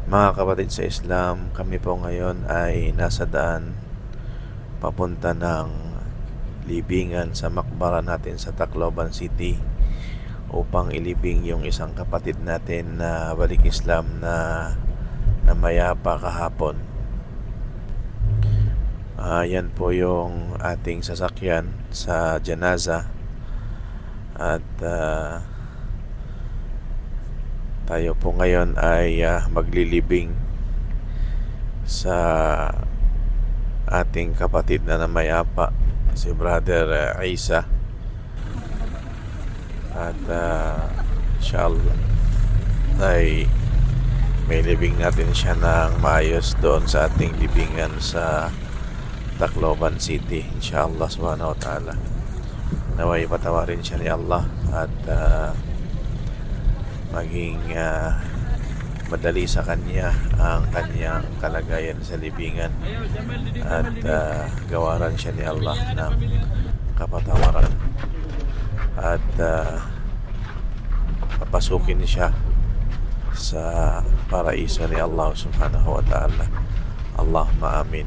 Mga kapatid sa Islam, kami po ngayon ay nasa daan papunta ng libingan sa makbara natin sa Tacloban City upang ilibing yung isang kapatid natin na balik Islam na namayapa kahapon. Yan po yung ating sasakyan sa janaza at tayo po ngayon ay maglilibing sa ating kapatid na namayapa, si Brother Isa. At inshallah ay may libing natin siya ng maayos doon sa ating libingan sa Tacloban City, inshallah subhanahu wa ta'ala. Naway patawarin siya ni Allah at maging madali sa kanya ang kanyang kalagayan sa libingan at gawaran siya ni Allah ng kapatawaran at papasukin siya sa paraiso ni Allah subhanahu wa ta'ala. Allahumma amin.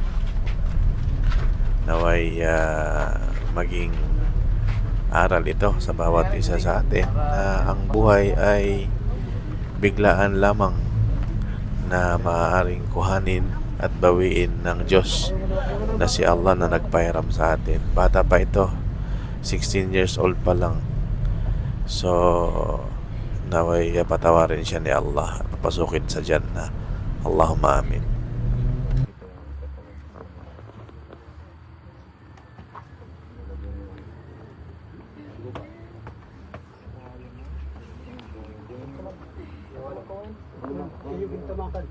Naway maging aral ito sa bawat isa sa atin na ang buhay ay biglaan lamang na maaaring kuhanin at bawiin ng Diyos na si Allah na nagpahiram sa atin. Bata pa ito, 16 years old pa lang. So naway patawarin siya ni Allah at papasukin sa Jannah. Allahumma amin. Yung tamakan.